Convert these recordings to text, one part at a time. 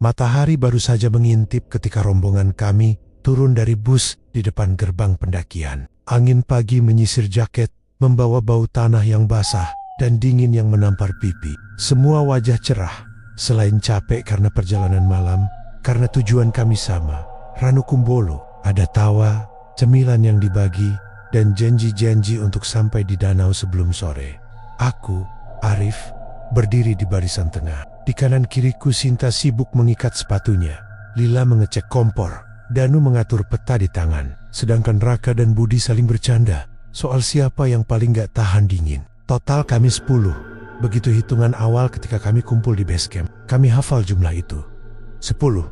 Matahari baru saja mengintip ketika rombongan kami turun dari bus di depan gerbang pendakian. Angin pagi menyisir jaket, membawa bau tanah yang basah dan dingin yang menampar pipi. Semua wajah cerah, selain capek karena perjalanan malam, karena tujuan kami sama, Ranukumbolo. Ada tawa, cemilan yang dibagi, dan janji-janji untuk sampai di danau sebelum sore. Aku, Arif, berdiri di barisan tengah. Di kanan kiriku Sinta sibuk mengikat sepatunya. Lila mengecek kompor. Danu mengatur peta di tangan. Sedangkan Raka dan Budi saling bercanda soal siapa yang paling gak tahan dingin. Total kami 10. Begitu hitungan awal ketika kami kumpul di base camp. Kami hafal jumlah itu. 10.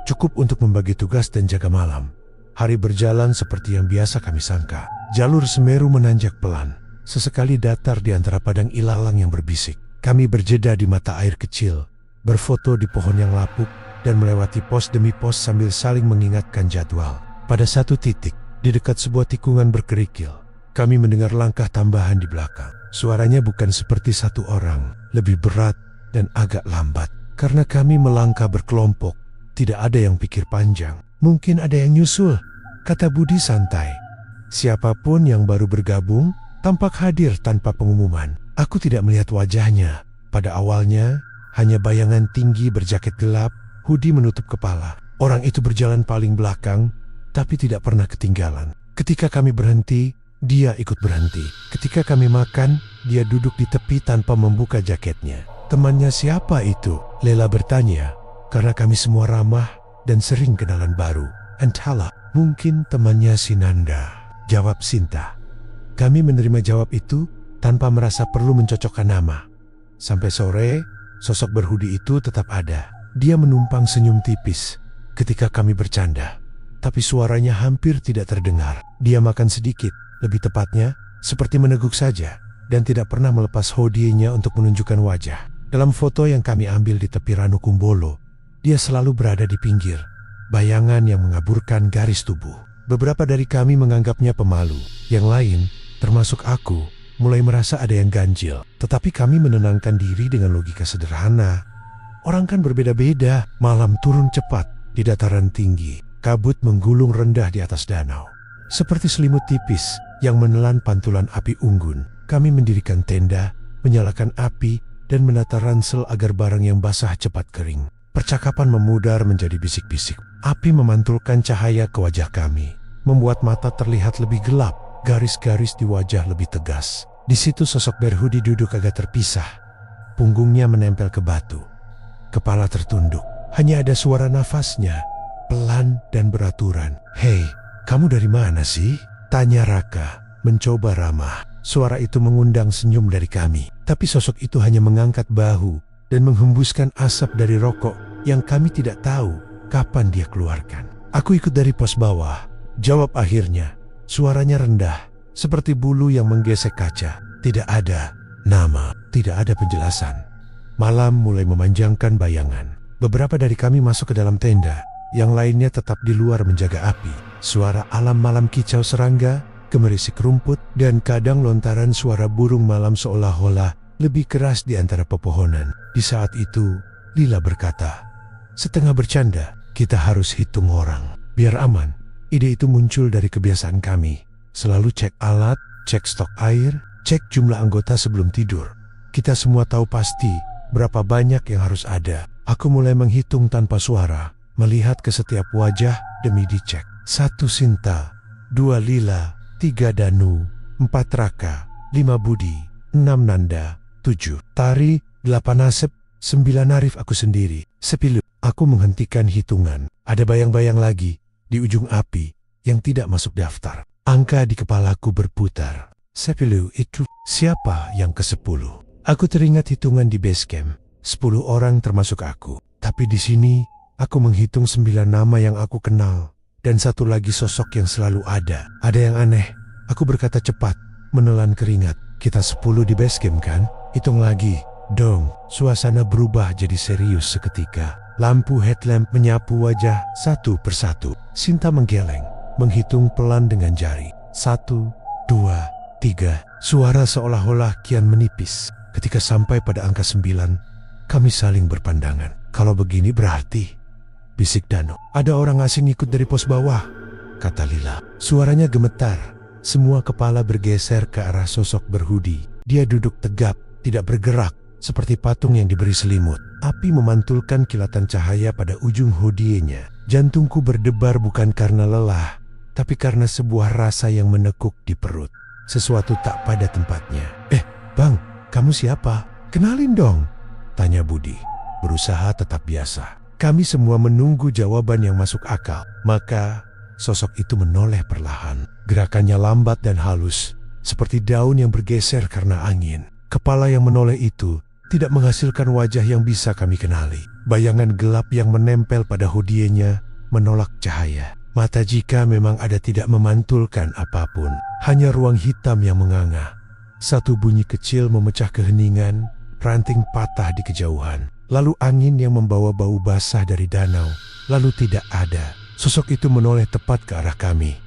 Cukup untuk membagi tugas dan jaga malam. Hari berjalan seperti yang biasa kami sangka. Jalur Semeru menanjak pelan. Sesekali datar di antara padang ilalang yang berbisik. Kami berjeda di mata air kecil, berfoto di pohon yang lapuk, dan melewati pos demi pos sambil saling mengingatkan jadwal. Pada satu titik, di dekat sebuah tikungan berkerikil, kami mendengar langkah tambahan di belakang. Suaranya bukan seperti satu orang, lebih berat dan agak lambat. Karena kami melangkah berkelompok, tidak ada yang pikir panjang. Mungkin ada yang nyusul, kata Budi santai. Siapapun yang baru bergabung, tampak hadir tanpa pengumuman. Aku tidak melihat wajahnya. Pada awalnya, hanya bayangan tinggi berjaket gelap, hoodie menutup kepala. Orang itu berjalan paling belakang, tapi tidak pernah ketinggalan. Ketika kami berhenti, dia ikut berhenti. Ketika kami makan, dia duduk di tepi tanpa membuka jaketnya. Temannya siapa itu? Lela bertanya, karena kami semua ramah dan sering kenalan baru. Entahlah, mungkin temannya Sinanda, jawab Sinta. Kami menerima jawab itu tanpa merasa perlu mencocokkan nama. Sampai sore, sosok berhoodie itu tetap ada. Dia menumpang senyum tipis ketika kami bercanda, tapi suaranya hampir tidak terdengar. Dia makan sedikit, lebih tepatnya seperti meneguk saja, dan tidak pernah melepas hoodie-nya untuk menunjukkan wajah. Dalam foto yang kami ambil di tepi Ranukumbolo, dia selalu berada di pinggir, bayangan yang mengaburkan garis tubuh. Beberapa dari kami menganggapnya pemalu, yang lain, termasuk aku, mulai merasa ada yang ganjil. Tetapi kami menenangkan diri dengan logika sederhana. Orang kan berbeda-beda. Malam turun cepat di dataran tinggi. Kabut menggulung rendah di atas danau. Seperti selimut tipis yang menelan pantulan api unggun. Kami mendirikan tenda, menyalakan api, dan menata ransel agar barang yang basah cepat kering. Percakapan memudar menjadi bisik-bisik. Api memantulkan cahaya ke wajah kami, membuat mata terlihat lebih gelap, garis-garis di wajah lebih tegas. Di situ sosok berhoodie duduk agak terpisah. Punggungnya menempel ke batu. Kepala tertunduk. Hanya ada suara nafasnya, pelan dan beraturan. "Hei, kamu dari mana sih?" tanya Raka, mencoba ramah. Suara itu mengundang senyum dari kami. Tapi sosok itu hanya mengangkat bahu dan menghembuskan asap dari rokok yang kami tidak tahu kapan dia keluarkan. "Aku ikut dari pos bawah," jawab akhirnya. Suaranya rendah, seperti bulu yang menggesek kaca. Tidak ada nama, tidak ada penjelasan. Malam mulai memanjangkan bayangan. Beberapa dari kami masuk ke dalam tenda, yang lainnya tetap di luar menjaga api. Suara alam malam kicau serangga, gemerisik rumput, dan kadang lontaran suara burung malam seolah-olah lebih keras di antara pepohonan. Di saat itu, Lila berkata, setengah bercanda, "Kita harus hitung orang, biar aman." Ide itu muncul dari kebiasaan kami. Selalu cek alat, cek stok air, cek jumlah anggota sebelum tidur. Kita semua tahu pasti berapa banyak yang harus ada. Aku mulai menghitung tanpa suara, melihat ke setiap wajah demi dicek. 1 Sinta, 2 Lila, 3 Danu, 4 Raka, 5 Budi, 6 Nanda, 7 Tari, 8 Asep, 9 Arif aku sendiri. Sepilu, aku menghentikan hitungan. Ada bayang-bayang lagi di ujung api yang tidak masuk daftar. Angka di kepalaku berputar. Sepilu itu siapa yang ke-10? Aku teringat hitungan di base camp. 10 orang termasuk aku. Tapi di sini aku menghitung 9 nama yang aku kenal. Dan satu lagi sosok yang selalu ada. Ada yang aneh. Aku berkata cepat, menelan keringat. Kita 10 di base camp kan? Hitung lagi. Dong, suasana berubah jadi serius seketika. Lampu headlamp menyapu wajah satu persatu. Sinta menggeleng, menghitung pelan dengan jari. 1, 2, 3. Suara seolah-olah kian menipis. Ketika sampai pada angka 9, Kami saling berpandangan. Kalau begini berarti, bisik Dano, ada orang asing ikut dari pos bawah, kata Lila. Suaranya gemetar. Semua kepala bergeser ke arah sosok berhoodie. Dia duduk tegap, tidak bergerak, seperti patung yang diberi selimut. Api memantulkan kilatan cahaya pada ujung hoodie-nya. Jantungku berdebar bukan karena lelah, tapi karena sebuah rasa yang menekuk di perut. Sesuatu tak pada tempatnya. Bang, kamu siapa? Kenalin dong, tanya Budi, berusaha tetap biasa. Kami semua menunggu jawaban yang masuk akal. Maka sosok itu menoleh perlahan. Gerakannya lambat dan halus, seperti daun yang bergeser karena angin. Kepala yang menoleh itu tidak menghasilkan wajah yang bisa kami kenali. Bayangan gelap yang menempel pada hoodie-nya menolak cahaya. Mata jika memang ada tidak memantulkan apapun, hanya ruang hitam yang menganga. Satu bunyi kecil memecah keheningan, ranting patah di kejauhan. Lalu angin yang membawa bau basah dari danau. Lalu tidak ada. Sosok itu menoleh tepat ke arah kami.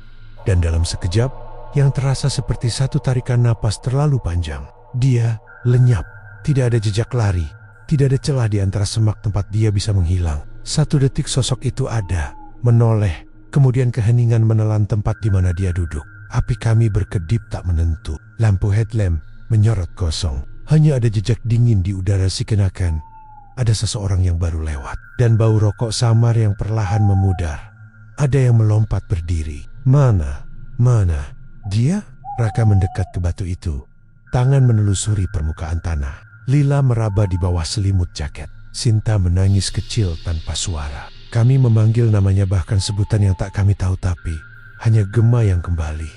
Dan dalam sekejap, yang terasa seperti satu tarikan napas terlalu panjang, dia lenyap. Tidak ada jejak lari. Tidak ada celah di antara semak tempat dia bisa menghilang. Satu detik sosok itu ada, menoleh. Kemudian keheningan menelan tempat di mana dia duduk. Api kami berkedip tak menentu. Lampu headlamp menyorot kosong. Hanya ada jejak dingin di udara sikenakan. Ada seseorang yang baru lewat. Dan bau rokok samar yang perlahan memudar. Ada yang melompat berdiri. Mana? Dia? Raka mendekat ke batu itu. Tangan menelusuri permukaan tanah. Lila meraba di bawah selimut jaket. Sinta menangis kecil tanpa suara. Kami memanggil namanya, bahkan sebutan yang tak kami tahu, tapi hanya gema yang kembali.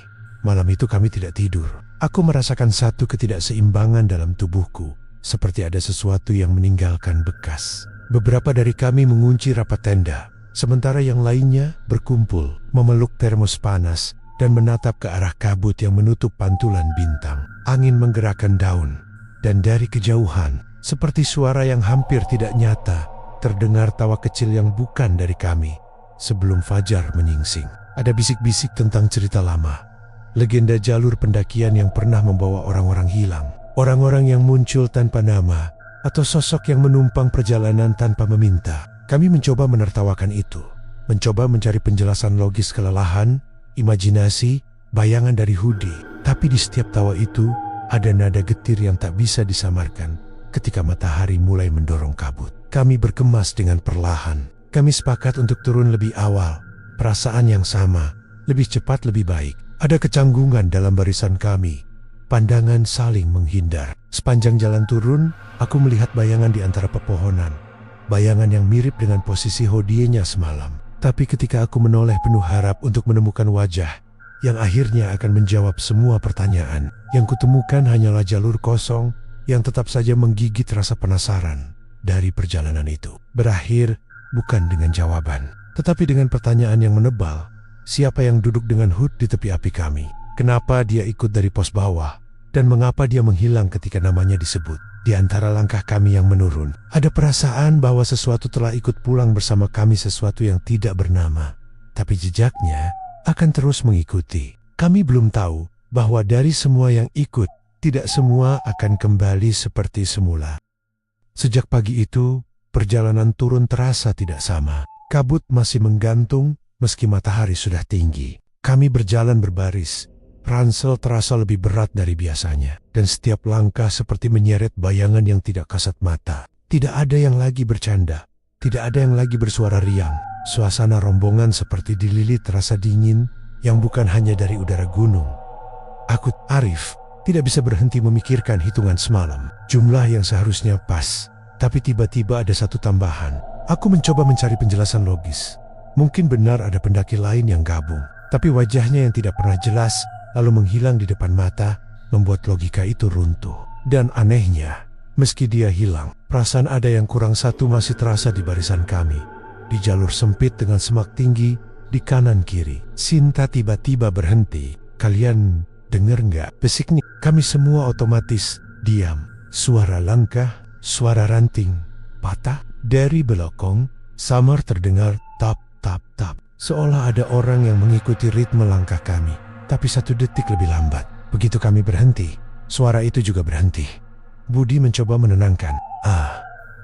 Malam itu kami tidak tidur. Aku merasakan satu ketidakseimbangan dalam tubuhku, seperti ada sesuatu yang meninggalkan bekas. Beberapa dari kami mengunci rapat tenda, sementara yang lainnya berkumpul, memeluk termos panas, dan menatap ke arah kabut yang menutup pantulan bintang. Angin menggerakkan daun, dan dari kejauhan, seperti suara yang hampir tidak nyata, terdengar tawa kecil yang bukan dari kami. Sebelum fajar menyingsing, ada bisik-bisik tentang cerita lama. Legenda jalur pendakian yang pernah membawa orang-orang hilang. Orang-orang yang muncul tanpa nama, atau sosok yang menumpang perjalanan tanpa meminta. Kami mencoba menertawakan itu. Mencoba mencari penjelasan logis kelelahan, imajinasi, bayangan dari hoodie. Tapi di setiap tawa itu, ada nada getir yang tak bisa disamarkan ketika matahari mulai mendorong kabut. Kami berkemas dengan perlahan. Kami sepakat untuk turun lebih awal. Perasaan yang sama, lebih cepat lebih baik. Ada kecanggungan dalam barisan kami. Pandangan saling menghindar. Sepanjang jalan turun, aku melihat bayangan di antara pepohonan. Bayangan yang mirip dengan posisi hoodie-nya semalam. Tapi ketika aku menoleh penuh harap untuk menemukan wajah yang akhirnya akan menjawab semua pertanyaan, yang kutemukan hanyalah jalur kosong yang tetap saja menggigit rasa penasaran dari perjalanan itu. Berakhir bukan dengan jawaban, tetapi dengan pertanyaan yang menebal. Siapa yang duduk dengan hood di tepi api kami? Kenapa dia ikut dari pos bawah? Dan mengapa dia menghilang ketika namanya disebut? Di antara langkah kami yang menurun, ada perasaan bahwa sesuatu telah ikut pulang bersama kami, sesuatu yang tidak bernama. Tapi jejaknya akan terus mengikuti. Kami belum tahu bahwa dari semua yang ikut, tidak semua akan kembali seperti semula. Sejak pagi itu, perjalanan turun terasa tidak sama. Kabut masih menggantung meski matahari sudah tinggi. Kami berjalan berbaris. Ransel terasa lebih berat dari biasanya, dan setiap langkah seperti menyeret bayangan yang tidak kasat mata. Tidak ada yang lagi bercanda, tidak ada yang lagi bersuara riang. Suasana rombongan seperti dililit rasa dingin yang bukan hanya dari udara gunung. Aku, Arif, tidak bisa berhenti memikirkan hitungan semalam. Jumlah yang seharusnya pas, tapi tiba-tiba ada satu tambahan. Aku mencoba mencari penjelasan logis. Mungkin benar ada pendaki lain yang gabung, tapi wajahnya yang tidak pernah jelas lalu menghilang di depan mata, membuat logika itu runtuh. Dan anehnya, meski dia hilang, perasaan ada yang kurang satu masih terasa di barisan kami. Di jalur sempit dengan semak tinggi, di kanan kiri. Sinta tiba-tiba berhenti. Kalian dengar nggak? Besiknya. Kami semua otomatis diam. Suara langkah, suara ranting patah. Dari belakang, samar terdengar tap, tap, tap. Seolah ada orang yang mengikuti ritme langkah kami. Tapi 1 detik lebih lambat. Begitu kami berhenti, suara itu juga berhenti. Budi mencoba menenangkan.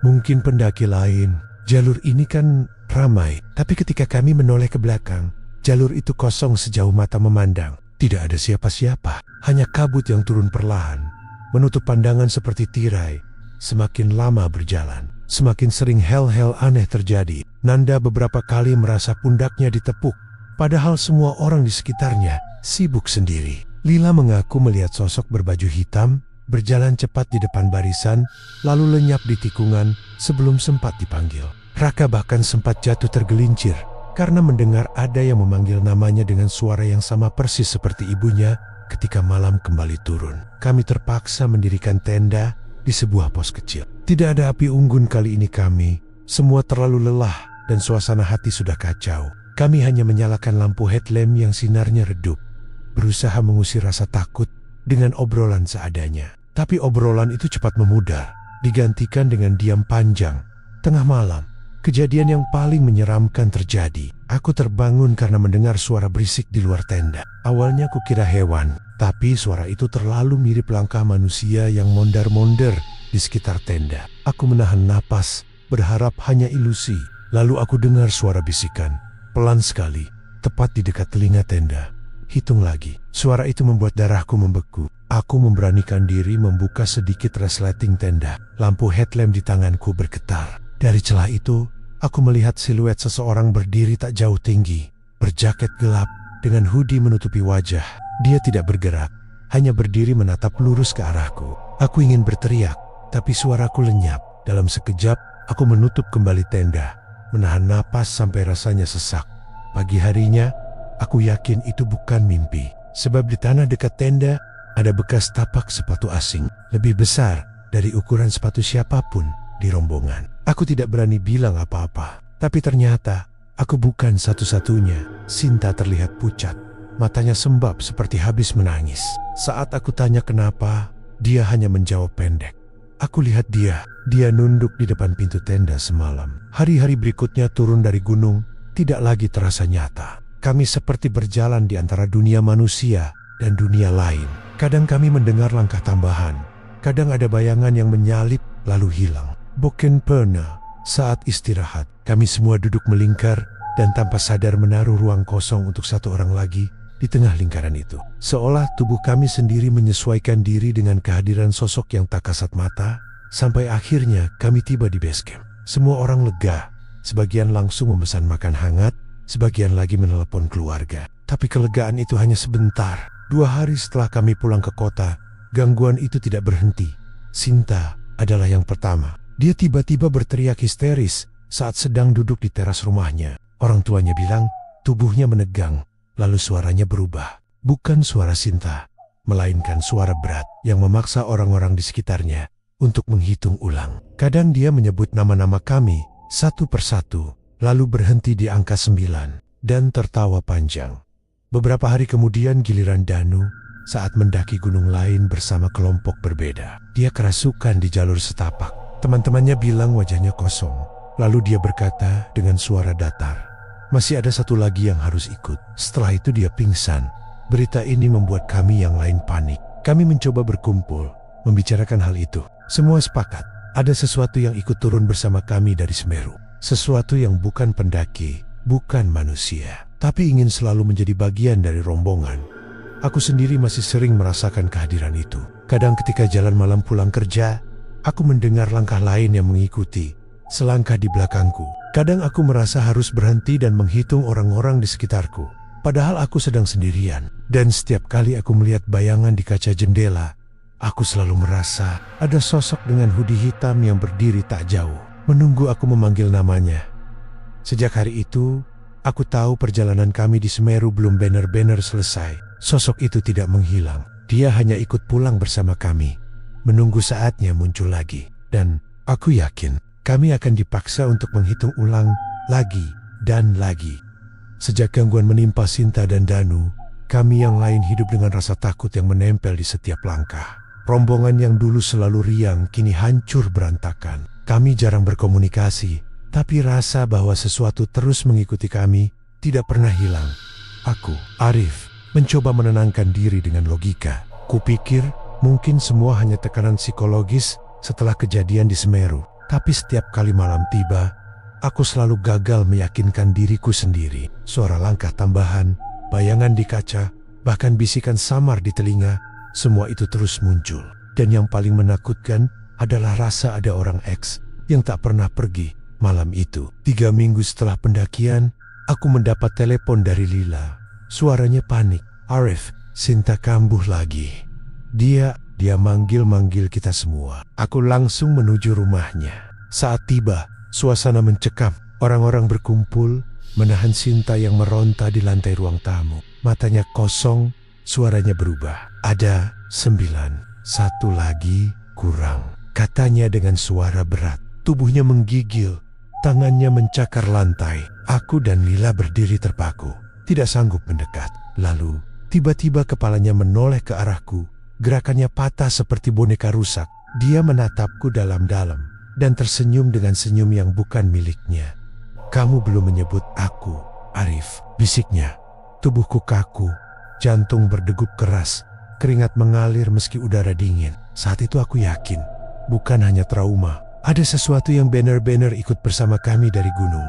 Mungkin pendaki lain. Jalur ini kan ramai, tapi ketika kami menoleh ke belakang, jalur itu kosong sejauh mata memandang. Tidak ada siapa-siapa, hanya kabut yang turun perlahan, menutup pandangan seperti tirai. Semakin lama berjalan, semakin sering hal-hal aneh terjadi. Nanda beberapa kali merasa pundaknya ditepuk, padahal semua orang di sekitarnya sibuk sendiri. Lila mengaku melihat sosok berbaju hitam berjalan cepat di depan barisan, lalu lenyap di tikungan sebelum sempat dipanggil. Raka bahkan sempat jatuh tergelincir karena mendengar ada yang memanggil namanya dengan suara yang sama persis seperti ibunya ketika malam kembali turun. Kami terpaksa mendirikan tenda di sebuah pos kecil. Tidak ada api unggun kali ini kami. Semua terlalu lelah dan suasana hati sudah kacau. Kami hanya menyalakan lampu headlamp yang sinarnya redup, berusaha mengusir rasa takut dengan obrolan seadanya. Tapi obrolan itu cepat memudar, digantikan dengan diam panjang. Tengah malam, kejadian yang paling menyeramkan terjadi. Aku terbangun karena mendengar suara berisik di luar tenda. Awalnya aku kira hewan, tapi suara itu terlalu mirip langkah manusia yang mondar-mondir di sekitar tenda. Aku menahan napas, berharap hanya ilusi. Lalu aku dengar suara bisikan, pelan sekali, tepat di dekat telinga tenda. Hitung lagi. Suara itu membuat darahku membeku. Aku memberanikan diri membuka sedikit resleting tenda. Lampu headlamp di tanganku bergetar. Dari celah itu, aku melihat siluet seseorang berdiri tak jauh tinggi, berjaket gelap dengan hoodie menutupi wajah. Dia tidak bergerak, hanya berdiri menatap lurus ke arahku. Aku ingin berteriak, tapi suaraku lenyap. Dalam sekejap, aku menutup kembali tenda, menahan napas sampai rasanya sesak. Pagi harinya, aku yakin itu bukan mimpi, sebab di tanah dekat tenda ada bekas tapak sepatu asing, lebih besar dari ukuran sepatu siapapun di rombongan. Aku tidak berani bilang apa-apa, tapi ternyata aku bukan satu-satunya. Sinta terlihat pucat, matanya sembab seperti habis menangis. Saat aku tanya kenapa, dia hanya menjawab pendek. Aku lihat dia nunduk di depan pintu tenda semalam. Hari-hari berikutnya turun dari gunung tidak lagi terasa nyata. Kami seperti berjalan di antara dunia manusia dan dunia lain. Kadang kami mendengar langkah tambahan, kadang ada bayangan yang menyalip lalu hilang. Bukan pernah. Saat istirahat, kami semua duduk melingkar dan tanpa sadar menaruh ruang kosong untuk satu orang lagi di tengah lingkaran itu. Seolah tubuh kami sendiri menyesuaikan diri dengan kehadiran sosok yang tak kasat mata, sampai akhirnya kami tiba di base camp. Semua orang lega, sebagian langsung memesan makan hangat, sebagian lagi menelepon keluarga. Tapi kelegaan itu hanya sebentar. 2 hari setelah kami pulang ke kota, gangguan itu tidak berhenti. Sinta adalah yang pertama. Dia tiba-tiba berteriak histeris saat sedang duduk di teras rumahnya. Orang tuanya bilang tubuhnya menegang, lalu suaranya berubah. Bukan suara Sinta, melainkan suara berat yang memaksa orang-orang di sekitarnya untuk menghitung ulang. Kadang dia menyebut nama-nama kami satu persatu, lalu berhenti di angka 9 dan tertawa panjang. Beberapa hari kemudian giliran Danu saat mendaki gunung lain bersama kelompok berbeda. Dia kerasukan di jalur setapak. Teman-temannya bilang wajahnya kosong. Lalu dia berkata dengan suara datar, "Masih ada satu lagi yang harus ikut." Setelah itu dia pingsan. Berita ini membuat kami yang lain panik. Kami mencoba berkumpul, membicarakan hal itu. Semua sepakat, ada sesuatu yang ikut turun bersama kami dari Semeru. Sesuatu yang bukan pendaki, bukan manusia, tapi ingin selalu menjadi bagian dari rombongan. Aku sendiri masih sering merasakan kehadiran itu. Kadang ketika jalan malam pulang kerja, aku mendengar langkah lain yang mengikuti, selangkah di belakangku. Kadang aku merasa harus berhenti dan menghitung orang-orang di sekitarku, padahal aku sedang sendirian. Dan setiap kali aku melihat bayangan di kaca jendela, aku selalu merasa ada sosok dengan hoodie hitam yang berdiri tak jauh, menunggu aku memanggil namanya. Sejak hari itu, aku tahu perjalanan kami di Semeru belum benar-benar selesai. Sosok itu tidak menghilang. Dia hanya ikut pulang bersama kami, menunggu saatnya muncul lagi. Dan aku yakin kami akan dipaksa untuk menghitung ulang lagi dan lagi. Sejak gangguan menimpa Sinta dan Danu, kami yang lain hidup dengan rasa takut yang menempel di setiap langkah. Rombongan yang dulu selalu riang kini hancur berantakan. Kami jarang berkomunikasi, tapi rasa bahwa sesuatu terus mengikuti kami tidak pernah hilang. Aku, Arif, mencoba menenangkan diri dengan logika. Kupikir mungkin semua hanya tekanan psikologis setelah kejadian di Semeru. Tapi setiap kali malam tiba, aku selalu gagal meyakinkan diriku sendiri. Suara langkah tambahan, bayangan di kaca, bahkan bisikan samar di telinga, semua itu terus muncul. Dan yang paling menakutkan adalah rasa ada orang X yang tak pernah pergi malam itu. 3 minggu setelah pendakian, aku mendapat telepon dari Lila. Suaranya panik. "Arif, Sinta kambuh lagi." Dia manggil-manggil kita semua. Aku langsung menuju rumahnya. Saat tiba, suasana mencekam. Orang-orang berkumpul, menahan Sinta yang meronta di lantai ruang tamu. Matanya kosong, suaranya berubah. "Ada 9, satu lagi kurang," katanya dengan suara berat. Tubuhnya menggigil, tangannya mencakar lantai. Aku dan Lila berdiri terpaku, tidak sanggup mendekat. Lalu, tiba-tiba kepalanya menoleh ke arahku. Gerakannya patah seperti boneka rusak. Dia menatapku dalam-dalam dan tersenyum dengan senyum yang bukan miliknya. "Kamu belum menyebut aku, Arif," bisiknya. Tubuhku kaku, jantung berdegup keras, keringat mengalir meski udara dingin. Saat itu aku yakin, bukan hanya trauma, ada sesuatu yang benar-benar ikut bersama kami dari gunung.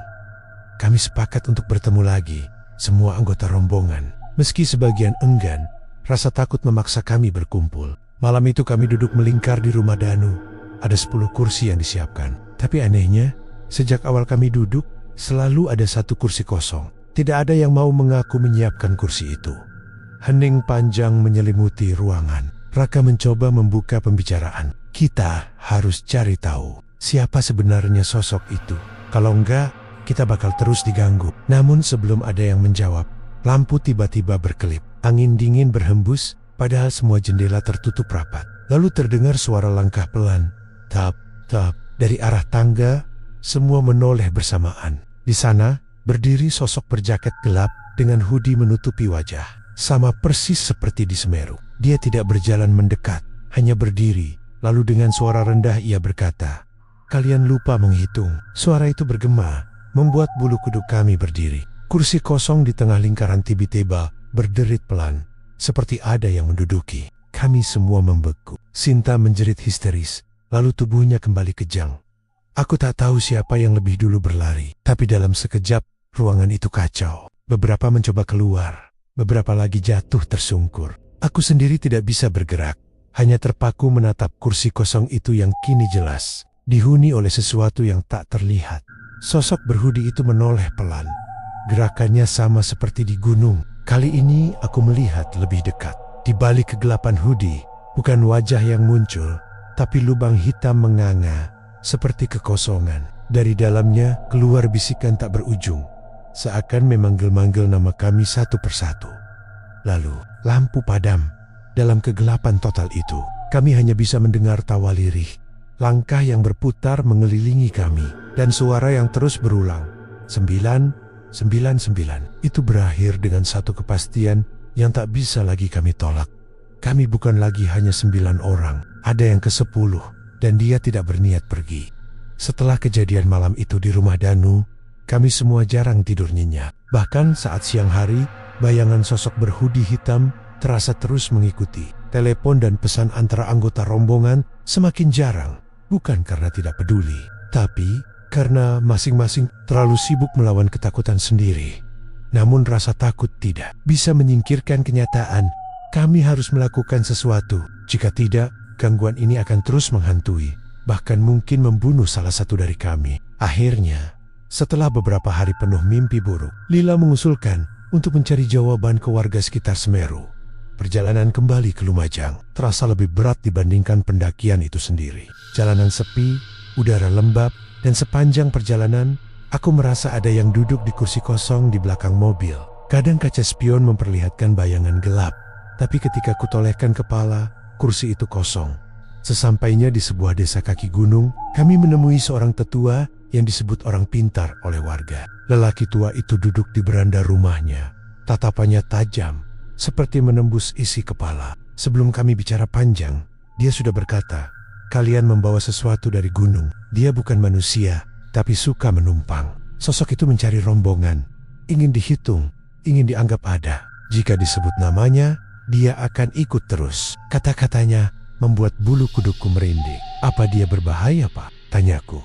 Kami sepakat untuk bertemu lagi, semua anggota rombongan. Meski sebagian enggan, rasa takut memaksa kami berkumpul. Malam itu kami duduk melingkar di rumah Danu. Ada 10 kursi yang disiapkan. Tapi anehnya, sejak awal kami duduk, selalu ada 1 kursi kosong. Tidak ada yang mau mengaku menyiapkan kursi itu. Hening panjang menyelimuti ruangan. Raka mencoba membuka pembicaraan. Kita harus cari tahu siapa sebenarnya sosok itu. Kalau enggak, kita bakal terus diganggu. Namun sebelum ada yang menjawab, lampu tiba-tiba berkelip. Angin dingin berhembus, padahal semua jendela tertutup rapat. Lalu terdengar suara langkah pelan. Tap, tap. Dari arah tangga, semua menoleh bersamaan. Di sana, berdiri sosok berjaket gelap dengan hoodie menutupi wajah. Sama persis seperti di Semeru. Dia tidak berjalan mendekat, hanya berdiri. Lalu dengan suara rendah ia berkata, "Kalian lupa menghitung." Suara itu bergema, membuat bulu kuduk kami berdiri. Kursi kosong di tengah lingkaran tiba-tiba berderit pelan, seperti ada yang menduduki. Kami semua membeku. Sinta menjerit histeris, lalu tubuhnya kembali kejang. Aku tak tahu siapa yang lebih dulu berlari, tapi dalam sekejap, ruangan itu kacau. Beberapa mencoba keluar, beberapa lagi jatuh tersungkur. Aku sendiri tidak bisa bergerak, hanya terpaku menatap kursi kosong itu yang kini jelas dihuni oleh sesuatu yang tak terlihat. Sosok berhudi itu menoleh pelan. Gerakannya sama seperti di gunung. Kali ini aku melihat lebih dekat. Di balik kegelapan hoodie, bukan wajah yang muncul, tapi lubang hitam menganga, seperti kekosongan. Dari dalamnya keluar bisikan tak berujung, seakan memanggil-manggil nama kami satu persatu. Lalu, lampu padam. Dalam kegelapan total itu, kami hanya bisa mendengar tawa lirih, langkah yang berputar mengelilingi kami, dan suara yang terus berulang. 9, 9. Itu berakhir dengan satu kepastian yang tak bisa lagi kami tolak. Kami bukan lagi hanya 9 orang, ada yang ke-10, dan dia tidak berniat pergi. Setelah kejadian malam itu di rumah Danu, kami semua jarang tidur nyenyak. Bahkan saat siang hari, bayangan sosok berhudi hitam terasa terus mengikuti. Telepon dan pesan antara anggota rombongan semakin jarang, bukan karena tidak peduli, tapi karena masing-masing terlalu sibuk melawan ketakutan sendiri. Namun rasa takut tidak bisa menyingkirkan kenyataan. Kami harus melakukan sesuatu. Jika tidak, gangguan ini akan terus menghantui, bahkan mungkin membunuh salah satu dari kami. Akhirnya, setelah beberapa hari penuh mimpi buruk, Lila mengusulkan untuk mencari jawaban ke warga sekitar Semeru. Perjalanan kembali ke Lumajang terasa lebih berat dibandingkan pendakian itu sendiri. Jalanan sepi, udara lembab, dan sepanjang perjalanan, aku merasa ada yang duduk di kursi kosong di belakang mobil. Kadang kaca spion memperlihatkan bayangan gelap, tapi ketika kutolehkan kepala, kursi itu kosong. Sesampainya di sebuah desa kaki gunung, kami menemui seorang tetua yang disebut orang pintar oleh warga. Lelaki tua itu duduk di beranda rumahnya. Tatapannya tajam, seperti menembus isi kepala. Sebelum kami bicara panjang, dia sudah berkata, "Kalian membawa sesuatu dari gunung. Dia bukan manusia, tapi suka menumpang." Sosok itu mencari rombongan, ingin dihitung, ingin dianggap ada. Jika disebut namanya, dia akan ikut terus. Kata-katanya membuat bulu kudukku merinding. "Apa dia berbahaya, Pak?" tanyaku.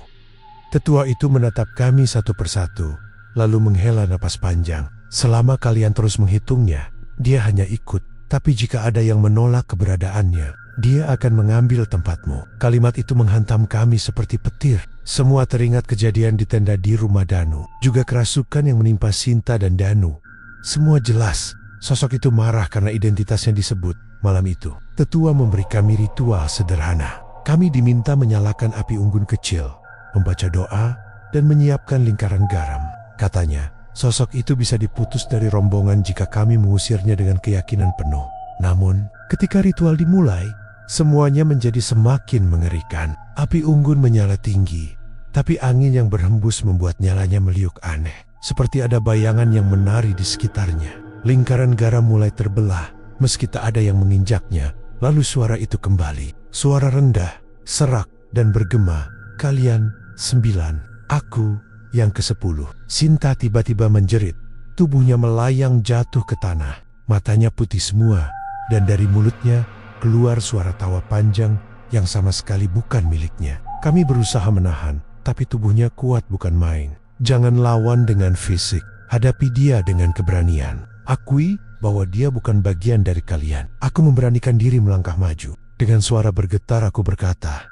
Tetua itu menatap kami satu persatu, lalu menghela napas panjang. Selama kalian terus menghitungnya, dia hanya ikut. Tapi jika ada yang menolak keberadaannya, dia akan mengambil tempatmu. Kalimat itu menghantam kami seperti petir. Semua teringat kejadian di tenda di rumah Danu. Juga kerasukan yang menimpa Sinta dan Danu. Semua jelas, sosok itu marah karena identitasnya disebut. Malam itu, tetua memberi kami ritual sederhana. Kami diminta menyalakan api unggun kecil, membaca doa, dan menyiapkan lingkaran garam. Katanya, sosok itu bisa diputus dari rombongan jika kami mengusirnya dengan keyakinan penuh. Namun, ketika ritual dimulai, semuanya menjadi semakin mengerikan. Api unggun menyala tinggi, tapi angin yang berhembus membuat nyalanya meliuk aneh. Seperti ada bayangan yang menari di sekitarnya. Lingkaran garam mulai terbelah, meski tak ada yang menginjaknya. Lalu suara itu kembali. Suara rendah, serak, dan bergema. Kalian 9, aku yang ke-10. Sinta tiba-tiba menjerit. Tubuhnya melayang jatuh ke tanah. Matanya putih semua. Dan dari mulutnya keluar suara tawa panjang yang sama sekali bukan miliknya. Kami berusaha menahan, tapi tubuhnya kuat bukan main. Jangan lawan dengan fisik. Hadapi dia dengan keberanian. Akui bahwa dia bukan bagian dari kalian. Aku memberanikan diri melangkah maju. Dengan suara bergetar aku berkata,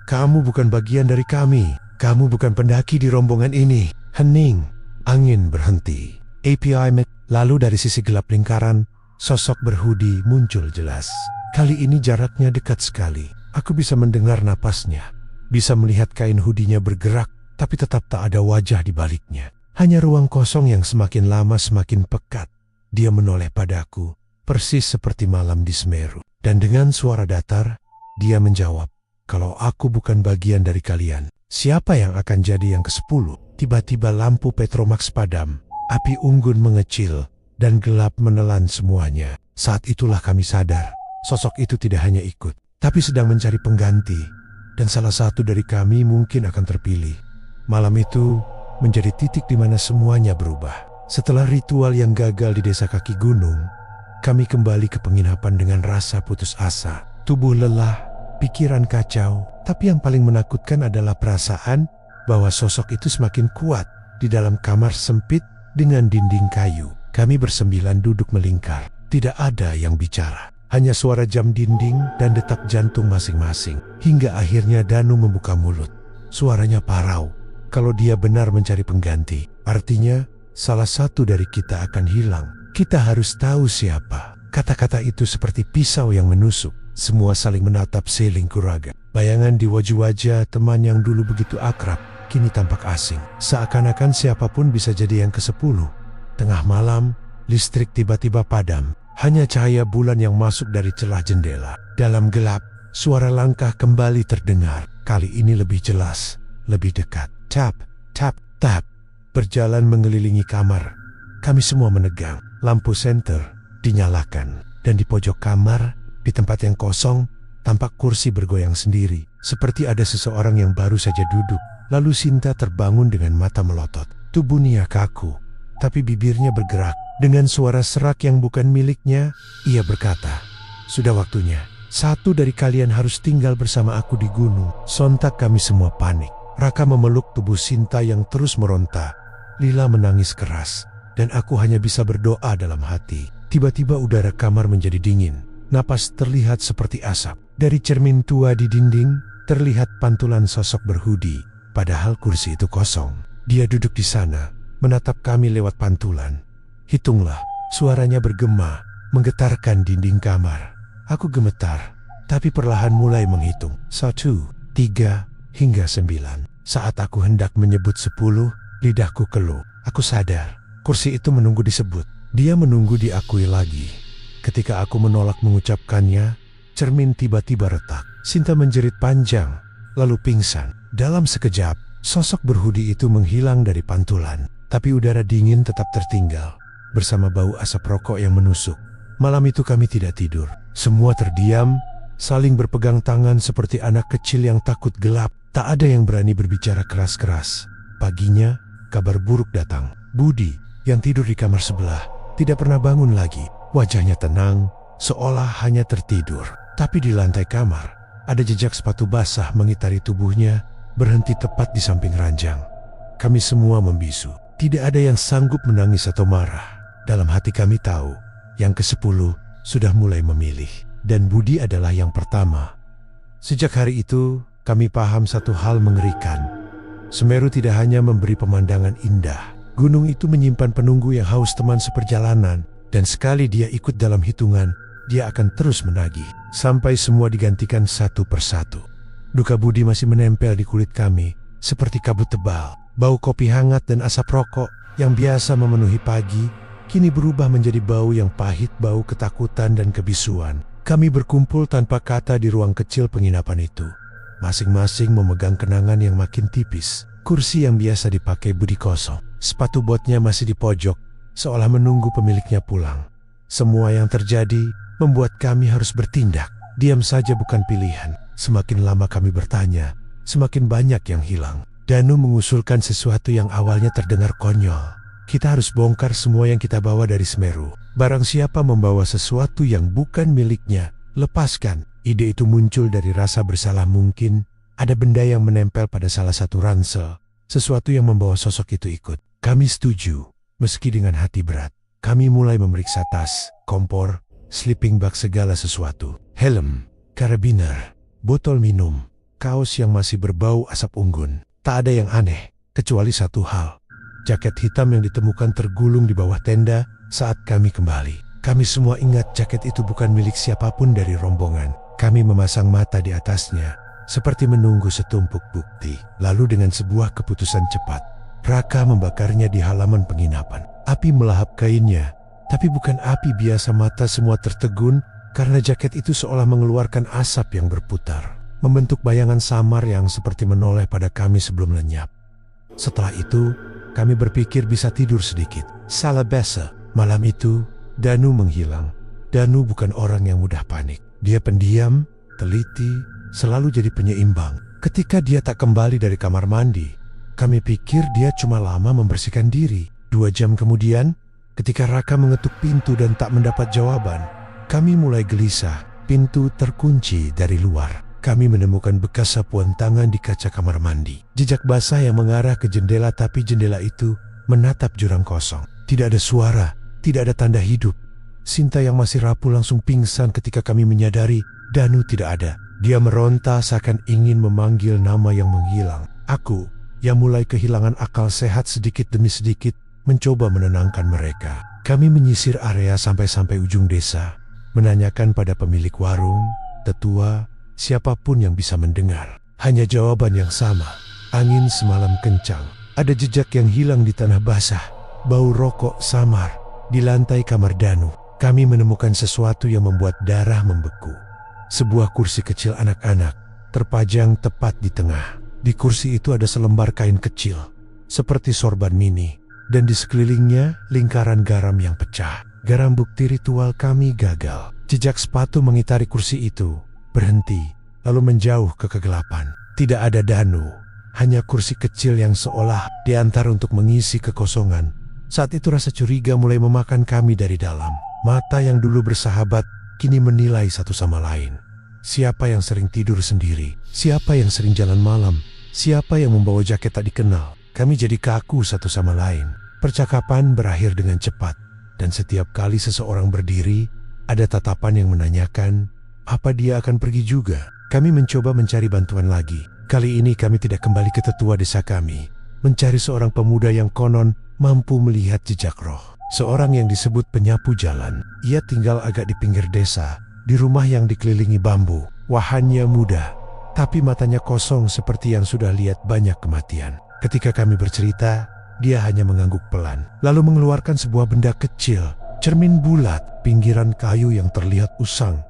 "Kamu bukan bagian dari kami. Kamu bukan pendaki di rombongan ini." Hening. Angin berhenti. API Mac. Lalu dari sisi gelap lingkaran, sosok berhoodie muncul jelas. Kali ini jaraknya dekat sekali. Aku bisa mendengar napasnya. Bisa melihat kain hoodie-nya bergerak, tapi tetap tak ada wajah di baliknya. Hanya ruang kosong yang semakin lama semakin pekat. Dia menoleh padaku, persis seperti malam di Semeru. Dan dengan suara datar, dia menjawab, "Kalau aku bukan bagian dari kalian, siapa yang akan jadi yang ke-10? Tiba-tiba lampu Petromax padam, api unggun mengecil, dan gelap menelan semuanya. Saat itulah kami sadar, sosok itu tidak hanya ikut, tapi sedang mencari pengganti. Dan salah satu dari kami mungkin akan terpilih. Malam itu menjadi titik di mana semuanya berubah. Setelah ritual yang gagal di desa kaki gunung, kami kembali ke penginapan dengan rasa putus asa. Tubuh lelah, pikiran kacau, tapi yang paling menakutkan adalah perasaan bahwa sosok itu semakin kuat di dalam kamar sempit dengan dinding kayu. Kami bersembilan duduk melingkar. Tidak ada yang bicara. Hanya suara jam dinding dan detak jantung masing-masing. Hingga akhirnya Danu membuka mulut. Suaranya parau. Kalau dia benar mencari pengganti, artinya salah satu dari kita akan hilang. Kita harus tahu siapa. Kata-kata itu seperti pisau yang menusuk. Semua saling menatap seling kuraga. Bayangan di wajah-wajah teman yang dulu begitu akrab, kini tampak asing. Seakan-akan siapapun bisa jadi yang ke-10. Tengah malam, listrik tiba-tiba padam. Hanya cahaya bulan yang masuk dari celah jendela. Dalam gelap, suara langkah kembali terdengar. Kali ini lebih jelas, lebih dekat. Tap, tap, tap. Berjalan mengelilingi kamar. Kami semua menegang. Lampu senter dinyalakan. Dan di pojok kamar, di tempat yang kosong, tampak kursi bergoyang sendiri. Seperti ada seseorang yang baru saja duduk. Lalu Sinta terbangun dengan mata melotot. Tubuh Nia kaku, tapi bibirnya bergerak. Dengan suara serak yang bukan miliknya, ia berkata, "Sudah waktunya. Satu dari kalian harus tinggal bersama aku di gunung." Sontak kami semua panik. Raka memeluk tubuh Sinta yang terus meronta. Lila menangis keras, dan aku hanya bisa berdoa dalam hati. Tiba-tiba udara kamar menjadi dingin. Napas terlihat seperti asap. Dari cermin tua di dinding, terlihat pantulan sosok berhoodie. Padahal kursi itu kosong. Dia duduk di sana, menatap kami lewat pantulan. "Hitunglah," suaranya bergema, menggetarkan dinding kamar. Aku gemetar, tapi perlahan mulai menghitung. 1, 3, hingga 9. Saat aku hendak menyebut 10, lidahku keluh. Aku sadar, kursi itu menunggu disebut. Dia menunggu diakui lagi. Ketika aku menolak mengucapkannya, cermin tiba-tiba retak. Sinta menjerit panjang, lalu pingsan. Dalam sekejap, sosok berhoodie itu menghilang dari pantulan. Tapi udara dingin tetap tertinggal, bersama bau asap rokok yang menusuk. Malam itu kami tidak tidur. Semua terdiam, saling berpegang tangan seperti anak kecil yang takut gelap. Tak ada yang berani berbicara keras-keras. Paginya, kabar buruk datang. Budi, yang tidur di kamar sebelah, tidak pernah bangun lagi. Wajahnya tenang, seolah hanya tertidur. Tapi di lantai kamar, ada jejak sepatu basah mengitari tubuhnya berhenti tepat di samping ranjang. Kami semua membisu. Tidak ada yang sanggup menangis atau marah. Dalam hati kami tahu, yang ke-10 sudah mulai memilih. Dan Budi adalah yang pertama. Sejak hari itu, kami paham satu hal mengerikan. Semeru tidak hanya memberi pemandangan indah. Gunung itu menyimpan penunggu yang haus teman seperjalanan. Dan sekali dia ikut dalam hitungan, dia akan terus menagih. Sampai semua digantikan satu persatu. Duka Budi masih menempel di kulit kami, seperti kabut tebal. Bau kopi hangat dan asap rokok yang biasa memenuhi pagi, kini berubah menjadi bau yang pahit, bau ketakutan dan kebisuan. Kami berkumpul tanpa kata di ruang kecil penginapan itu. Masing-masing memegang kenangan yang makin tipis. Kursi yang biasa dipakai Budi kosong. Sepatu botnya masih di pojok, seolah menunggu pemiliknya pulang. Semua yang terjadi membuat kami harus bertindak. Diam saja bukan pilihan. Semakin lama kami bertanya, semakin banyak yang hilang. Danu mengusulkan sesuatu yang awalnya terdengar konyol. Kita harus bongkar semua yang kita bawa dari Semeru. Barang siapa membawa sesuatu yang bukan miliknya, lepaskan. Ide itu muncul dari rasa bersalah mungkin. Ada benda yang menempel pada salah satu ransel. Sesuatu yang membawa sosok itu ikut. Kami setuju, meski dengan hati berat. Kami mulai memeriksa tas, kompor, sleeping bag segala sesuatu. Helm, karabiner, botol minum, kaos yang masih berbau asap unggun. Tak ada yang aneh, kecuali satu hal. Jaket hitam yang ditemukan tergulung di bawah tenda saat kami kembali. Kami semua ingat jaket itu bukan milik siapapun dari rombongan. Kami memasang mata di atasnya, seperti menunggu setumpuk bukti. Lalu dengan sebuah keputusan cepat, Raka membakarnya di halaman penginapan. Api melahap kainnya, tapi bukan api biasa. Mata semua tertegun karena jaket itu seolah mengeluarkan asap yang berputar, membentuk bayangan samar yang seperti menoleh pada kami sebelum lenyap. Setelah itu, kami berpikir bisa tidur sedikit. Salah besa. Malam itu, Danu menghilang. Danu bukan orang yang mudah panik. Dia pendiam, teliti, selalu jadi penyeimbang. Ketika dia tak kembali dari kamar mandi, kami pikir dia cuma lama membersihkan diri. 2 jam kemudian, ketika Raka mengetuk pintu dan tak mendapat jawaban, kami mulai gelisah. Pintu terkunci dari luar. Kami menemukan bekas sapuan tangan di kaca kamar mandi. Jejak basah yang mengarah ke jendela, tapi jendela itu menatap jurang kosong. Tidak ada suara, tidak ada tanda hidup. Sinta yang masih rapuh langsung pingsan ketika kami menyadari Danu tidak ada. Dia meronta seakan ingin memanggil nama yang menghilang. Aku, yang mulai kehilangan akal sehat sedikit demi sedikit, mencoba menenangkan mereka. Kami menyisir area sampai ujung desa, menanyakan pada pemilik warung, tetua, siapapun yang bisa mendengar. Hanya jawaban yang sama. Angin semalam kencang. Ada jejak yang hilang di tanah basah. Bau rokok samar di lantai kamar Danu. Kami menemukan sesuatu yang membuat darah membeku. Sebuah kursi kecil anak-anak terpajang tepat di tengah. Di kursi itu ada selembar kain kecil, seperti sorban mini. Dan di sekelilingnya lingkaran garam yang pecah. Garam bukti ritual kami gagal. Jejak sepatu mengitari kursi itu. Berhenti, lalu menjauh ke kegelapan. Tidak ada Danu, hanya kursi kecil yang seolah diantar untuk mengisi kekosongan. Saat itu rasa curiga mulai memakan kami dari dalam. Mata yang dulu bersahabat, kini menilai satu sama lain. Siapa yang sering tidur sendiri? Siapa yang sering jalan malam? Siapa yang membawa jaket tak dikenal? Kami jadi kaku satu sama lain. Percakapan berakhir dengan cepat. Dan setiap kali seseorang berdiri, ada tatapan yang menanyakan, apa dia akan pergi juga? Kami mencoba mencari bantuan lagi. Kali ini kami tidak kembali ke tetua desa kami. Mencari seorang pemuda yang konon mampu melihat jejak roh. Seorang yang disebut penyapu jalan. Ia tinggal agak di pinggir desa, di rumah yang dikelilingi bambu. Wahannya muda, tapi matanya kosong seperti yang sudah lihat banyak kematian. Ketika kami bercerita, dia hanya mengangguk pelan. Lalu mengeluarkan sebuah benda kecil, cermin bulat, pinggiran kayu yang terlihat usang.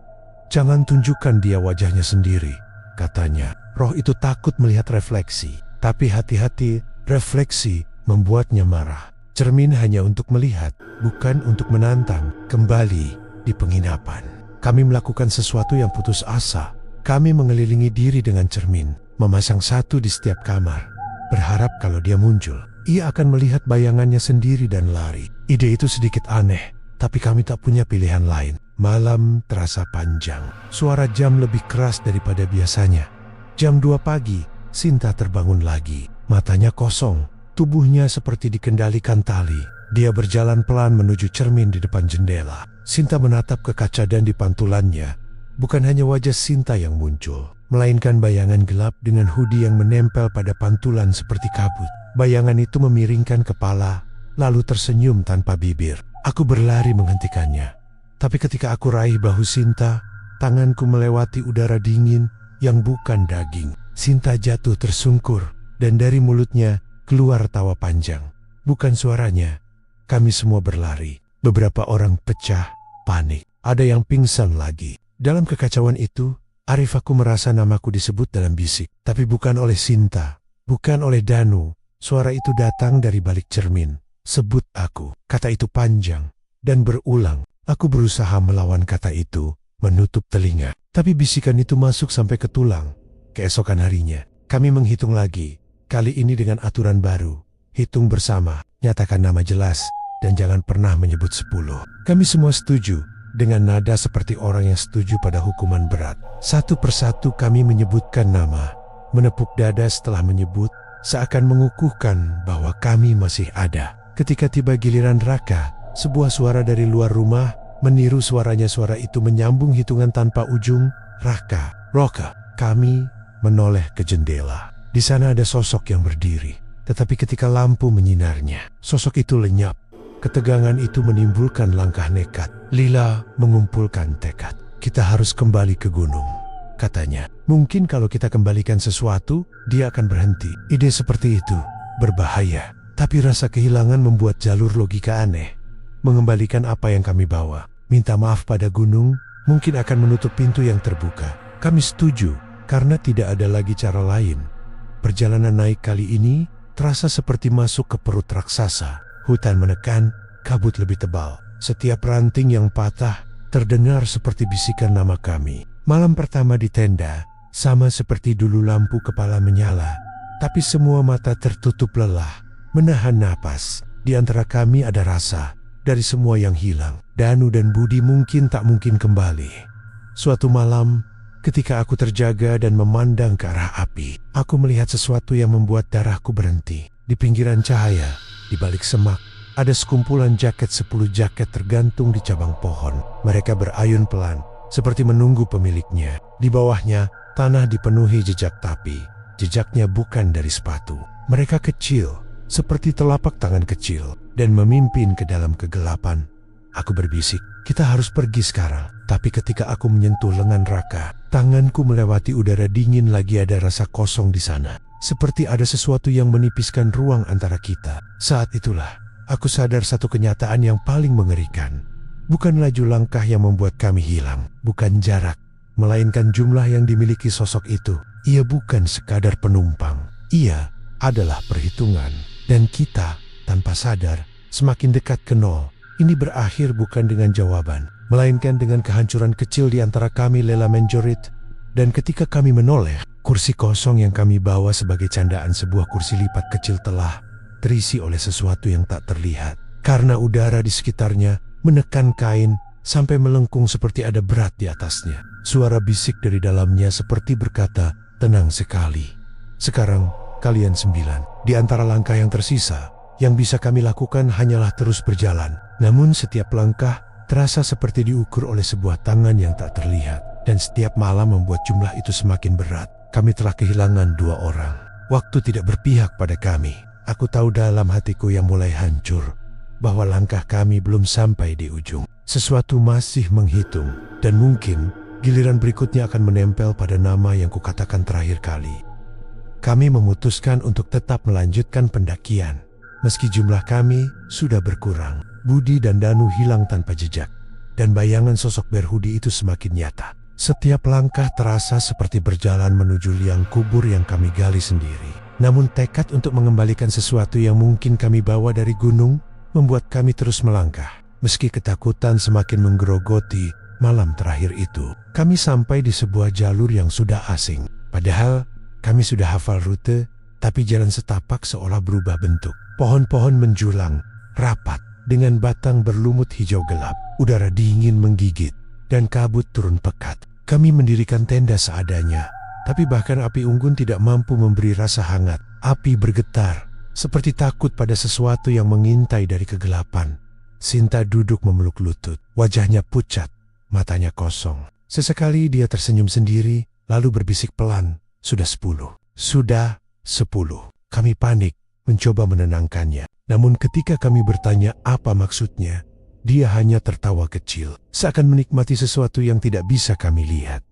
Jangan tunjukkan dia wajahnya sendiri, katanya. Roh itu takut melihat refleksi. Tapi hati-hati, refleksi membuatnya marah. Cermin hanya untuk melihat, bukan untuk menantang. Kembali di penginapan, kami melakukan sesuatu yang putus asa. Kami mengelilingi diri dengan cermin, memasang satu di setiap kamar. Berharap kalau dia muncul, ia akan melihat bayangannya sendiri dan lari. Ide itu sedikit aneh, tapi kami tak punya pilihan lain. Malam terasa panjang. Suara jam lebih keras daripada biasanya. Jam 2 pagi, Sinta terbangun lagi. Matanya kosong, tubuhnya seperti dikendalikan tali. Dia berjalan pelan menuju cermin di depan jendela. Sinta menatap ke kaca dan di pantulannya, bukan hanya wajah Sinta yang muncul, melainkan bayangan gelap dengan hoodie yang menempel pada pantulan seperti kabut. Bayangan itu memiringkan kepala, lalu tersenyum tanpa bibir. Aku berlari menghentikannya. Tapi ketika aku raih bahu Sinta, tanganku melewati udara dingin yang bukan daging. Sinta jatuh tersungkur, dan dari mulutnya keluar tawa panjang. Bukan suaranya. Kami semua berlari. Beberapa orang pecah, panik. Ada yang pingsan lagi. Dalam kekacauan itu, Arif, aku merasa namaku disebut dalam bisik. Tapi bukan oleh Sinta, bukan oleh Danu. Suara itu datang dari balik cermin. Sebut aku. Kata itu panjang dan berulang. Aku berusaha melawan kata itu, menutup telinga. Tapi bisikan itu masuk sampai ke tulang. Keesokan harinya, kami menghitung lagi. Kali ini dengan aturan baru. Hitung bersama, nyatakan nama jelas, dan jangan pernah menyebut 10. Kami semua setuju, dengan nada seperti orang yang setuju pada hukuman berat. Satu persatu kami menyebutkan nama, menepuk dada setelah menyebut, seakan mengukuhkan bahwa kami masih ada. Ketika tiba giliran Raka, sebuah suara dari luar rumah meniru suaranya. Suara itu menyambung hitungan tanpa ujung. Raka, Roka. Kami menoleh ke jendela. Di sana ada sosok yang berdiri. Tetapi ketika lampu menyinarnya, sosok itu lenyap. Ketegangan itu menimbulkan langkah nekat. Lila mengumpulkan tekad. Kita harus kembali ke gunung, katanya. Mungkin kalau kita kembalikan sesuatu, dia akan berhenti. Ide seperti itu berbahaya. Tapi rasa kehilangan membuat jalur logika aneh. Mengembalikan apa yang kami bawa, minta maaf pada gunung, mungkin akan menutup pintu yang terbuka. Kami setuju, karena tidak ada lagi cara lain. Perjalanan naik kali ini terasa seperti masuk ke perut raksasa. Hutan menekan, kabut lebih tebal. Setiap ranting yang patah terdengar seperti bisikan nama kami. Malam pertama di tenda, sama seperti dulu lampu kepala menyala. Tapi semua mata tertutup lelah, menahan napas. Di antara kami ada rasa, dari semua yang hilang. Danu dan Budi mungkin tak mungkin kembali. Suatu malam, ketika aku terjaga dan memandang ke arah api, aku melihat sesuatu yang membuat darahku berhenti. Di pinggiran cahaya, di balik semak, ada sekumpulan jaket. 10 jaket tergantung di cabang pohon. Mereka berayun pelan, seperti menunggu pemiliknya. Di bawahnya, tanah dipenuhi jejak tapi. Jejaknya bukan dari sepatu. Mereka kecil, seperti telapak tangan kecil, dan memimpin ke dalam kegelapan. Aku berbisik, kita harus pergi sekarang. Tapi ketika aku menyentuh lengan Raka, tanganku melewati udara dingin. Lagi ada rasa kosong di sana. Seperti ada sesuatu yang menipiskan ruang antara kita. Saat itulah, aku sadar satu kenyataan yang paling mengerikan. Bukan laju langkah yang membuat kami hilang. Bukan jarak, melainkan jumlah yang dimiliki sosok itu. Ia bukan sekadar penumpang. Ia adalah perhitungan. Dan kita, tanpa sadar, semakin dekat ke nol. Ini berakhir bukan dengan jawaban, melainkan dengan kehancuran kecil di antara kami. Lela menjerit. Dan ketika kami menoleh, kursi kosong yang kami bawa sebagai candaan, sebuah kursi lipat kecil, telah terisi oleh sesuatu yang tak terlihat. Karena udara di sekitarnya menekan kain sampai melengkung seperti ada berat di atasnya. Suara bisik dari dalamnya seperti berkata, tenang sekali. Sekarang kalian 9. Di antara langkah yang tersisa, yang bisa kami lakukan hanyalah terus berjalan. Namun setiap langkah terasa seperti diukur oleh sebuah tangan yang tak terlihat. Dan setiap malam membuat jumlah itu semakin berat. Kami telah kehilangan 2 orang. Waktu tidak berpihak pada kami. Aku tahu dalam hatiku yang mulai hancur, bahwa langkah kami belum sampai di ujung. Sesuatu masih menghitung, dan mungkin giliran berikutnya akan menempel pada nama yang kukatakan terakhir kali. Kami memutuskan untuk tetap melanjutkan pendakian. Meski jumlah kami sudah berkurang, Budi dan Danu hilang tanpa jejak, dan bayangan sosok berhoodie itu semakin nyata. Setiap langkah terasa seperti berjalan menuju liang kubur yang kami gali sendiri. Namun tekad untuk mengembalikan sesuatu yang mungkin kami bawa dari gunung membuat kami terus melangkah. Meski ketakutan semakin menggerogoti malam terakhir itu, kami sampai di sebuah jalur yang sudah asing. Padahal kami sudah hafal rute, tapi jalan setapak seolah berubah bentuk. Pohon-pohon menjulang, rapat, dengan batang berlumut hijau gelap. Udara dingin menggigit, dan kabut turun pekat. Kami mendirikan tenda seadanya, Tapi bahkan api unggun tidak mampu memberi rasa hangat. Api bergetar, seperti takut pada sesuatu yang mengintai dari kegelapan. Sinta duduk memeluk lutut, wajahnya pucat, matanya kosong. Sesekali dia tersenyum sendiri, lalu berbisik pelan, "Sudah 10. Sudah 10. Kami panik, mencoba menenangkannya. Namun ketika kami bertanya apa maksudnya, dia hanya tertawa kecil, seakan menikmati sesuatu yang tidak bisa kami lihat.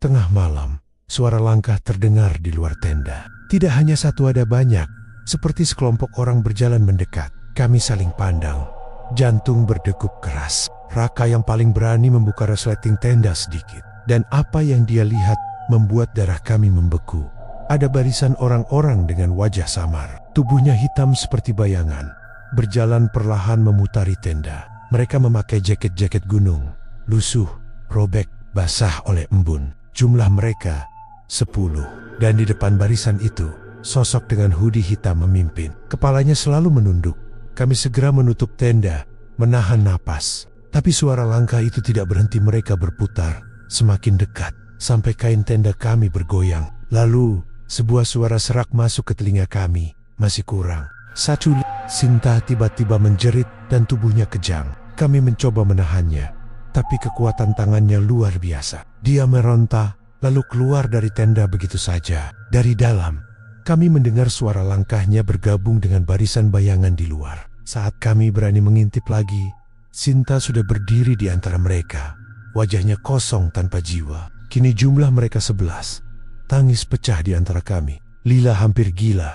Tengah malam, suara langkah terdengar di luar tenda. Tidak hanya satu, ada banyak, seperti sekelompok orang berjalan mendekat. Kami saling pandang, jantung berdegup keras. Raka yang paling berani membuka resleting tenda sedikit, dan apa yang dia lihat membuat darah kami membeku. Ada barisan orang-orang dengan wajah samar, tubuhnya hitam seperti bayangan, berjalan perlahan memutari tenda. Mereka memakai jaket-jaket gunung, lusuh, robek, basah oleh embun. Jumlah mereka 10, dan di depan barisan itu, sosok dengan hoodie hitam memimpin. Kepalanya selalu menunduk. Kami segera menutup tenda, menahan napas. Tapi suara langkah itu tidak berhenti, mereka berputar, semakin dekat, sampai kain tenda kami bergoyang. Lalu, sebuah suara serak masuk ke telinga kami. Masih kurang. 1. Sinta tiba-tiba menjerit dan tubuhnya kejang. Kami mencoba menahannya, tapi kekuatan tangannya luar biasa. Dia meronta, lalu keluar dari tenda begitu saja. Dari dalam, kami mendengar suara langkahnya bergabung dengan barisan bayangan di luar. Saat kami berani mengintip lagi, Sinta sudah berdiri di antara mereka. Wajahnya kosong tanpa jiwa. Kini jumlah mereka 11. Tangis pecah di antara kami. Lila hampir gila.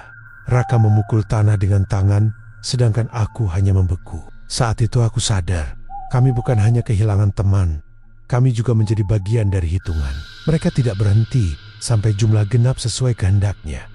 Raka memukul tanah dengan tangan, sedangkan aku hanya membeku. Saat itu aku sadar, kami bukan hanya kehilangan teman, kami juga menjadi bagian dari hitungan. Mereka tidak berhenti sampai jumlah genap sesuai kehendaknya.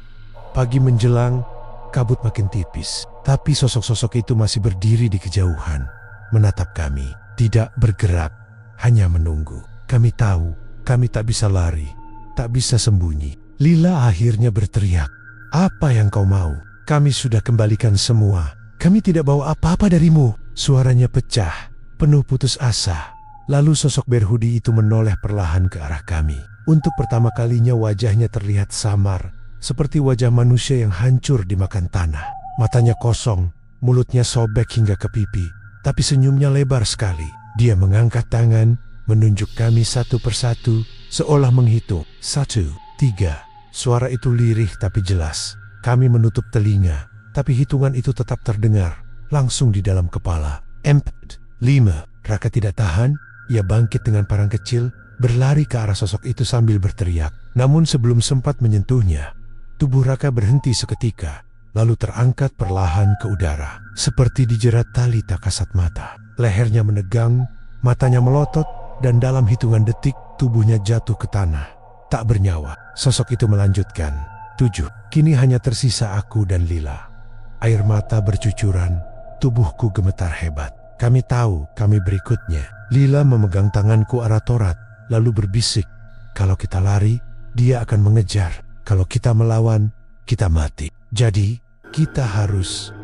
Pagi menjelang, kabut makin tipis, tapi sosok-sosok itu masih berdiri di kejauhan, menatap kami, tidak bergerak, hanya menunggu. Kami tahu, kami tak bisa lari, tak bisa sembunyi. Lila akhirnya berteriak, "Apa yang kau mau? Kami sudah kembalikan semua. Kami tidak bawa apa-apa darimu." Suaranya pecah, penuh putus asa. Lalu sosok berhoodie itu menoleh perlahan ke arah kami. Untuk pertama kalinya wajahnya terlihat samar, seperti wajah manusia yang hancur dimakan tanah. Matanya kosong, mulutnya sobek hingga ke pipi, tapi senyumnya lebar sekali. Dia mengangkat tangan, menunjuk kami satu persatu, seolah menghitung. 1, 3. Suara itu lirih tapi jelas. Kami menutup telinga, tapi hitungan itu tetap terdengar, langsung di dalam kepala. 4, 5. Raka tidak tahan, ia bangkit dengan parang kecil, berlari ke arah sosok itu sambil berteriak. Namun sebelum sempat menyentuhnya, tubuh Raka berhenti seketika, lalu terangkat perlahan ke udara. Seperti dijerat tali tak kasat mata. Lehernya menegang, matanya melotot, dan dalam hitungan detik, tubuhnya jatuh ke tanah. Tak bernyawa. Sosok itu melanjutkan. 7. Kini hanya tersisa aku dan Lila. Air mata bercucuran, tubuhku gemetar hebat. Kami tahu kami berikutnya. Lila memegang tanganku arah Torat, lalu berbisik, "Kalau kita lari, dia akan mengejar. Kalau kita melawan, kita mati. Jadi, kita harus..."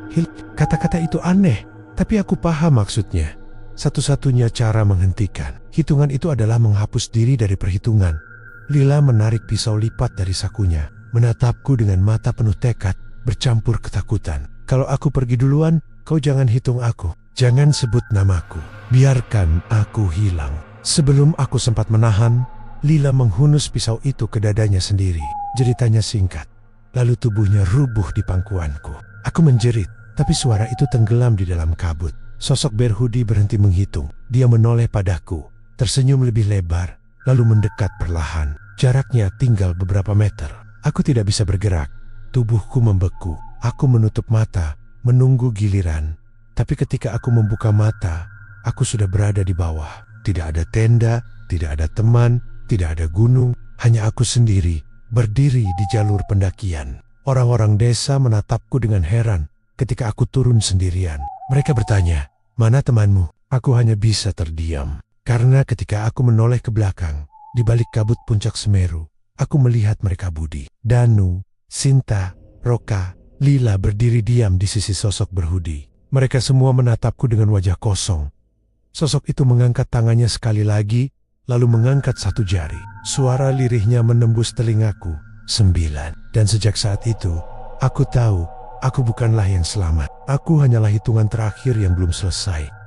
Kata-kata itu aneh, tapi aku paham maksudnya. Satu-satunya cara menghentikan hitungan itu adalah menghapus diri dari perhitungan. Lila menarik pisau lipat dari sakunya, menatapku dengan mata penuh tekad, bercampur ketakutan. "Kalau aku pergi duluan, kau jangan hitung aku. Jangan sebut namaku. Biarkan aku hilang." Sebelum aku sempat menahan, Lila menghunus pisau itu ke dadanya sendiri. Jeritannya singkat, lalu tubuhnya rubuh di pangkuanku. Aku menjerit, tapi suara itu tenggelam di dalam kabut. Sosok berhoodie berhenti menghitung. Dia menoleh padaku, tersenyum lebih lebar, lalu mendekat perlahan. Jaraknya tinggal beberapa meter. Aku tidak bisa bergerak. Tubuhku membeku. Aku menutup mata, menunggu giliran. Tapi ketika aku membuka mata, aku sudah berada di bawah. Tidak ada tenda, tidak ada teman, tidak ada gunung, hanya aku sendiri, berdiri di jalur pendakian. Orang-orang desa menatapku dengan heran ketika aku turun sendirian. Mereka bertanya, "Mana temanmu?" Aku hanya bisa terdiam. Karena ketika aku menoleh ke belakang, di balik kabut puncak Semeru, aku melihat mereka Budi, Danu, Sinta, Roka, Lila berdiri diam di sisi sosok berhoodie. Mereka semua menatapku dengan wajah kosong. Sosok itu mengangkat tangannya sekali lagi, lalu mengangkat satu jari. Suara lirihnya menembus telingaku. 9. Dan sejak saat itu, aku tahu, aku bukanlah yang selamat. Aku hanyalah hitungan terakhir yang belum selesai.